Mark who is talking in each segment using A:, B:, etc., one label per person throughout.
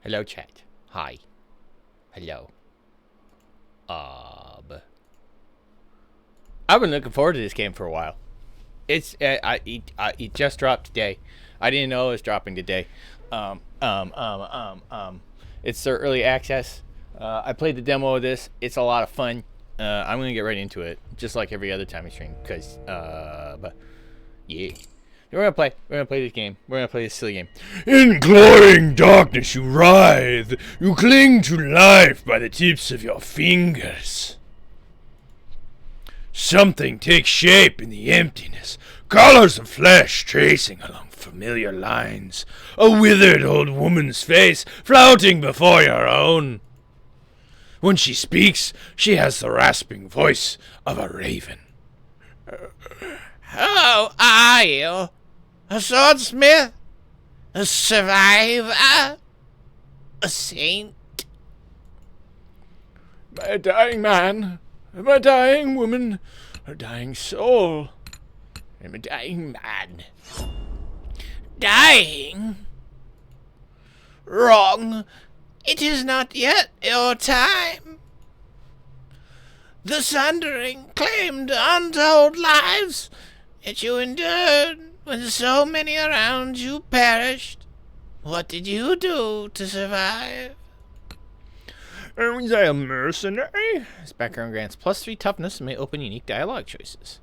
A: Hello, chat. Hi. Hello. I've been looking forward to this game for a while. It just dropped today. I didn't know it was dropping today. It's their early access. I played the demo of this. It's a lot of fun. I'm gonna get right into it, just like every other time I stream. Cause, but yeah, we're gonna play. We're gonna play this game. We're gonna play this silly game.
B: In glowing darkness you writhe. You cling to life by the tips of your fingers. Something takes shape in the emptiness. Colors of flesh tracing along familiar lines. A withered old woman's face flouting before your own. When she speaks, she has the rasping voice of a raven.
C: Who are you? A swordsmith? A survivor? A saint?
B: A dying man, a dying woman, a dying soul. I'm a dying man.
C: Dying? Wrong. It is not yet your time. The Sundering claimed untold lives, yet you endured when so many around you perished. What did you do to survive?
B: Was I a mercenary?
A: This background grants +3 toughness and may open unique dialogue choices.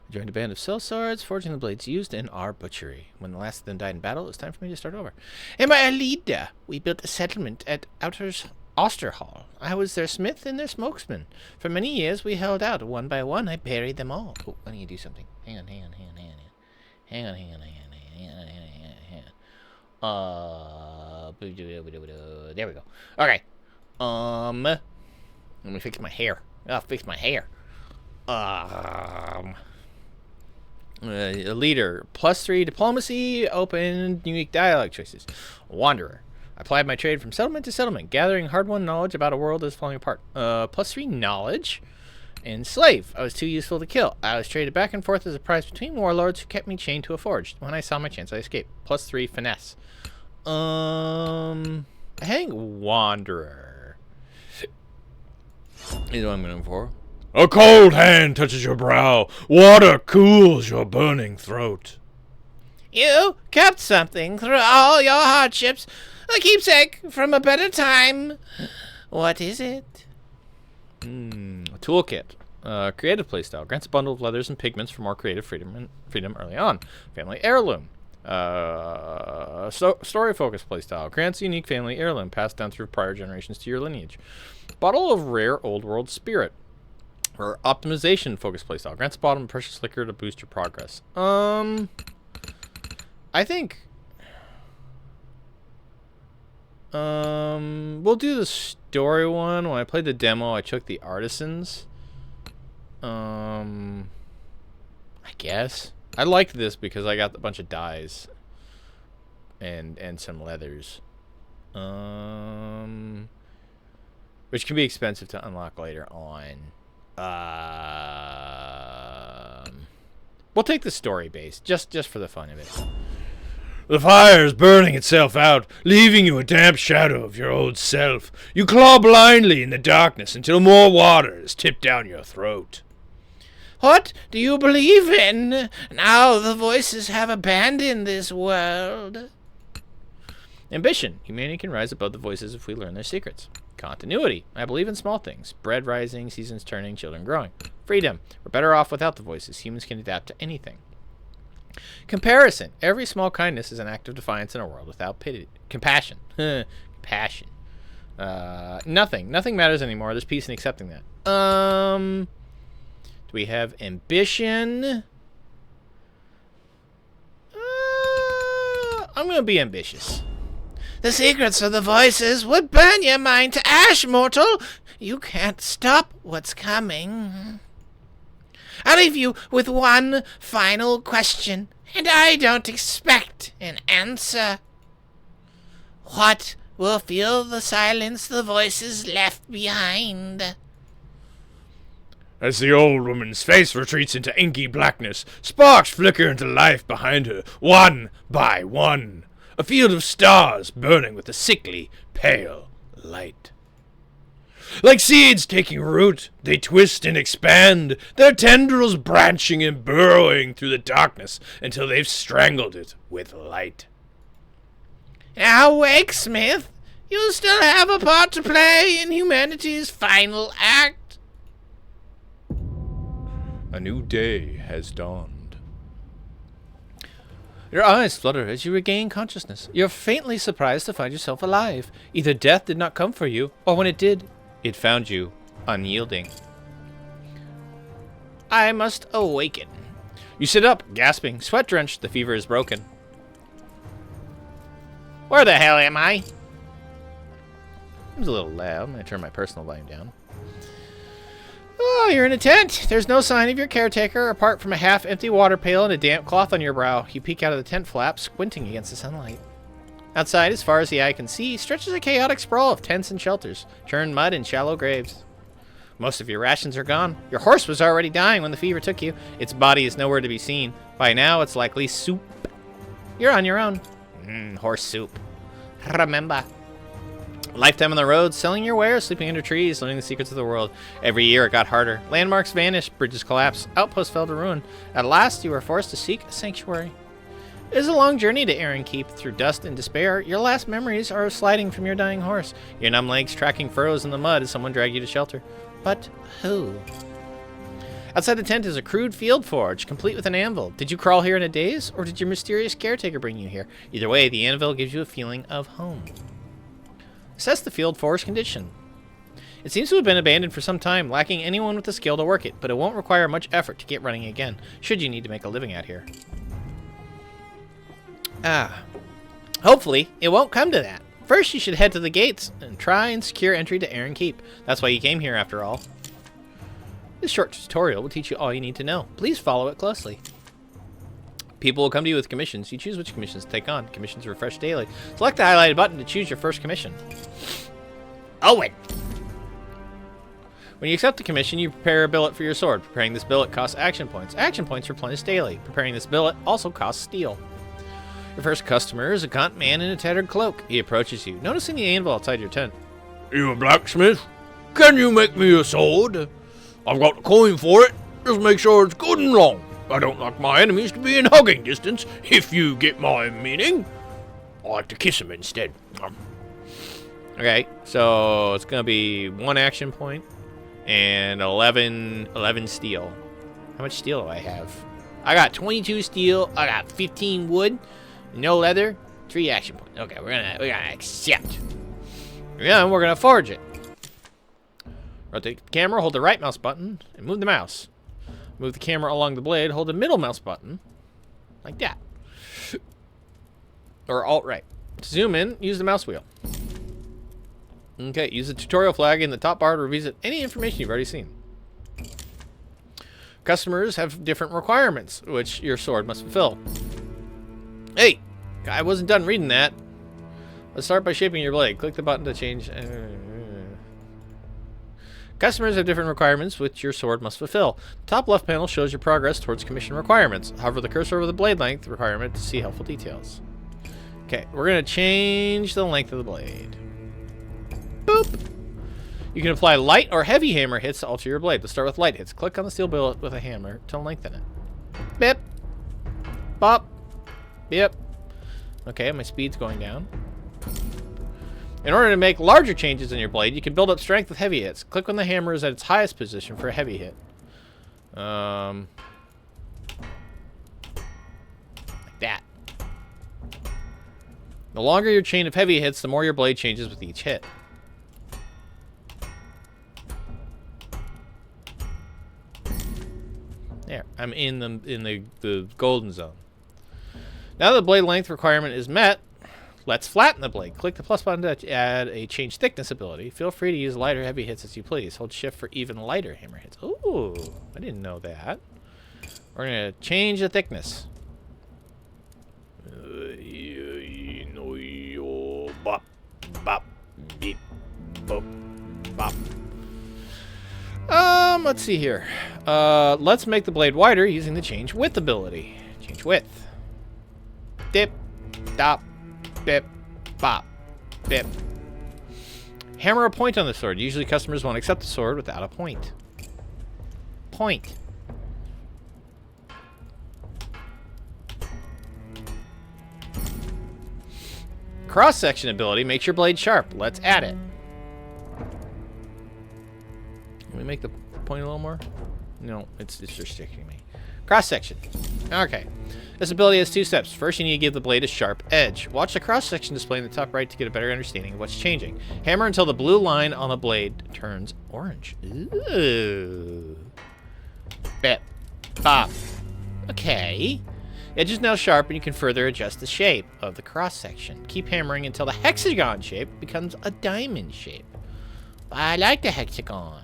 A: I joined a band of sellswords, forging the blades used in our butchery. When the last of them died in battle, it was time for me to start over.
C: Am I a leader? We built a settlement at Osterhall. I was their smith and their spokesman. For many years we held out. One by one, I buried them all.
A: Oh, I need to do something. Hang on. There we go. Okay. Let me fix my hair. I'll fix my hair. A leader, +3 diplomacy, open unique dialogue choices. Wanderer. I applied my trade from settlement to settlement, gathering hard-won knowledge about a world that is falling apart. +3 knowledge. And slave. I was too useful to kill. I was traded back and forth as a prize between warlords who kept me chained to a forge. When I saw my chance, I escaped. +3 finesse. I think wanderer is what I'm going for.
B: A cold hand touches your brow. Water cools your burning throat.
C: You kept something through all your hardships. A keepsake from a better time. What is it?
A: A toolkit. Creative playstyle. Grants a bundle of leathers and pigments for more creative freedom early on. Family heirloom. Story-focused playstyle. Grants a unique family heirloom passed down through prior generations to your lineage. Bottle of rare old world spirit. Or optimization-focused playstyle. Grants a bottle of precious liquor to boost your progress. I think... we'll do the story one. When I played the demo, I took the artisans. I guess. I liked this because I got a bunch of dyes. And some leathers. Which can be expensive to unlock later on. We'll take the story base, just for the fun of it.
B: The fire is burning itself out, leaving you a damp shadow of your old self. You claw blindly in the darkness until more water is tipped down your throat.
C: What do you believe in? Now the voices have abandoned this world.
A: Ambition. Humanity can rise above the voices if we learn their secrets. Continuity. I believe in small things. Bread rising, seasons turning, children growing. Freedom. We're better off without the voices. Humans can adapt to anything. Comparison. Every small kindness is an act of defiance in a world without pity. Compassion. Passion. Nothing matters anymore. There's peace in accepting that. Do we have ambition? I'm gonna be ambitious.
C: The secrets of the voices would burn your mind to ash, mortal. You can't stop what's coming. I'll leave you with one final question, and I don't expect an answer. What will fill the silence the voices left behind?
B: As the old woman's face retreats into inky blackness, sparks flicker into life behind her, one by one. a field of stars burning with a sickly, pale light. Like seeds taking root, they twist and expand, their tendrils branching and burrowing through the darkness until they've strangled it with light.
C: Now wake, Smith. You still have a part to play in humanity's final act.
A: A new day has dawned. Your eyes flutter as you regain consciousness. You're faintly surprised to find yourself alive. Either death did not come for you, or when it did, it found you unyielding. I must awaken. You sit up, gasping, sweat-drenched. The fever is broken. Where the hell am I? It was a little loud. I'm going to turn my personal volume down. Oh, you're in a tent. There's no sign of your caretaker, apart from a half-empty water pail and a damp cloth on your brow. You peek out of the tent flap, squinting against the sunlight. Outside, as far as the eye can see, stretches a chaotic sprawl of tents and shelters, churned mud and shallow graves. Most of your rations are gone. Your horse was already dying when the fever took you. Its body is nowhere to be seen. By now, it's likely soup. You're on your own. Horse soup. Remember. Lifetime on the road, selling your wares, sleeping under trees, learning the secrets of the world. Every year it got harder. Landmarks vanished, bridges collapsed, outposts fell to ruin. At last, you were forced to seek a sanctuary. It is a long journey to Aaron Keep through dust and despair. Your last memories are sliding from your dying horse, your numb legs tracking furrows in the mud as someone dragged you to shelter. But who? Outside the tent is a crude field forge, complete with an anvil. Did you crawl here in a daze, or did your mysterious caretaker bring you here? Either way, the anvil gives you a feeling of home. Assess the field forge condition. It seems to have been abandoned for some time, lacking anyone with the skill to work it, but it won't require much effort to get running again, should you need to make a living out here. Hopefully, it won't come to that. First, you should head to the gates and try and secure entry to Aaron Keep. That's why you came here, after all. This short tutorial will teach you all you need to know. Please follow it closely. People will come to you with commissions. You choose which commissions to take on. Commissions refresh daily. Select the highlighted button to choose your first commission. Owen! When you accept the commission, you prepare a billet for your sword. Preparing this billet costs action points. Action points replenish daily. Preparing this billet also costs steel. Your first customer is a gaunt man in a tattered cloak. He approaches you, noticing the anvil outside your tent.
B: You a blacksmith? Can you make me a sword? I've got the coin for it. Just make sure it's good and long. I don't like my enemies to be in hugging distance, if you get my meaning. I like to kiss them instead.
A: Okay, so it's going to be 1 action point and 11 steel. How much steel do I have? I got 22 steel. I got 15 wood. No leather. 3 action points. Okay, we're gonna accept. Yeah, we're gonna forge it. Rotate the camera, hold the right mouse button, and move the mouse. Move the camera along the blade, hold the middle mouse button, like that. Or alt-right. To zoom in, use the mouse wheel. Okay, use the tutorial flag in the top bar to revisit any information you've already seen. Customers have different requirements, which your sword must fulfill. Hey, I wasn't done reading that. Let's start by shaping your blade. Click the button to change. Customers have different requirements which your sword must fulfill. The top left panel shows your progress towards commission requirements. Hover the cursor over the blade length requirement to see helpful details. Okay, we're going to change the length of the blade. Boop! You can apply light or heavy hammer hits to alter your blade. Let's start with light hits. Click on the steel billet with a hammer to lengthen it. Bip! Bop! Yep. Okay, my speed's going down. In order to make larger changes in your blade, you can build up strength with heavy hits. Click when the hammer is at its highest position for a heavy hit. Like that. The longer your chain of heavy hits, the more your blade changes with each hit. There, I'm in the golden zone. Now that the blade length requirement is met, let's flatten the blade. Click the plus button to add a change thickness ability. Feel free to use light or heavy hits as you please. Hold shift for even lighter hammer hits. Ooh, I didn't know that. We're going to change the thickness. Bop, bop, beep, bop, bop. Let's see here. Let's make the blade wider using the change width ability. Change width. Dip, dop, Bip. Bop. Bip. Hammer a point on the sword. Usually customers won't accept the sword without a point. Point. Cross-section ability makes your blade sharp. Let's add it. Can we make the point a little more? No, it's restricting me. Cross-section. Okay. This ability has 2 steps. First, you need to give the blade a sharp edge. Watch the cross-section display in the top right to get a better understanding of what's changing. Hammer until the blue line on the blade turns orange. Ooh. Bip. Bop. Okay. Edge is now sharp, and you can further adjust the shape of the cross-section. Keep hammering until the hexagon shape becomes a diamond shape. I like the hexagon.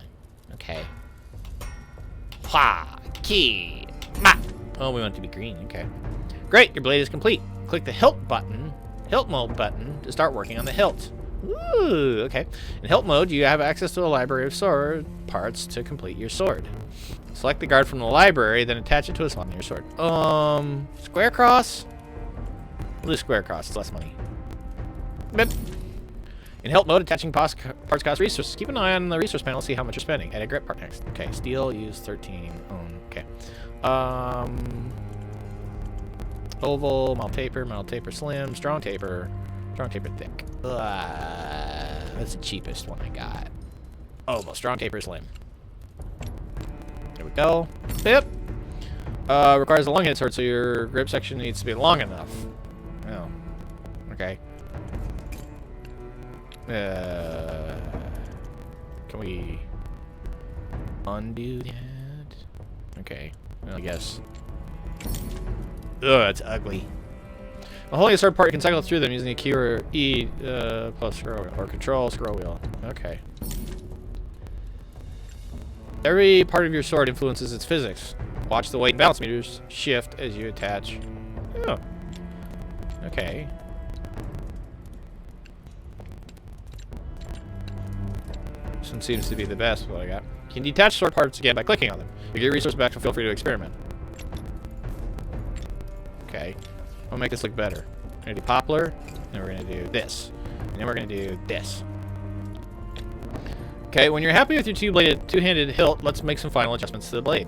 A: Okay. Ha! Key! Ma! Oh, we want it to be green. Okay. Great, your blade is complete. Click the hilt mode button to start working on the hilt. Ooh, okay. In hilt mode, you have access to a library of sword parts to complete your sword. Select the guard from the library, then attach it to a slot in your sword. Square cross? We'll do square cross, it's less money. Bip. In hilt mode, attaching parts cost resources. Keep an eye on the resource panel to see how much you're spending. Add a grip part next. Okay, steel, use 13. Okay. Oval, metal taper slim, strong taper thick. That's the cheapest one I got. Oval, strong taper slim. There we go. Bip. Requires a long-handed sword, so your grip section needs to be long enough. Oh. Okay. Can we undo that? Okay. Well, I guess. Ugh, that's ugly. While holding a sword part, you can cycle through them using a key or E plus scroll wheel, or control scroll wheel. Okay. Every part of your sword influences its physics. Watch the weight and balance meters shift as you attach. Oh. Okay. This one seems to be the best what I got. You can detach sword parts again by clicking on them. If you get your resources back, so feel free to experiment. Okay. I'll make this look better. We're gonna do poplar, then we're gonna do this. And then we're gonna do this. Okay, when you're happy with your two-handed hilt, let's make some final adjustments to the blade.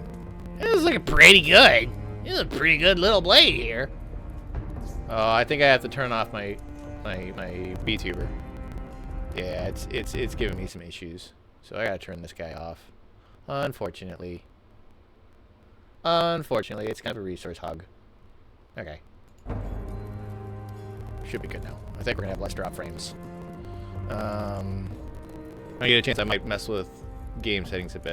C: This is looking pretty good. This is a pretty good little blade here.
A: Oh, I think I have to turn off my VTuber. Yeah, it's giving me some issues. So I gotta turn this guy off. Unfortunately. It's kind of a resource hog. Okay. Should be good now. I think we're gonna have less drop frames. When I get a chance, I might mess with game settings a bit.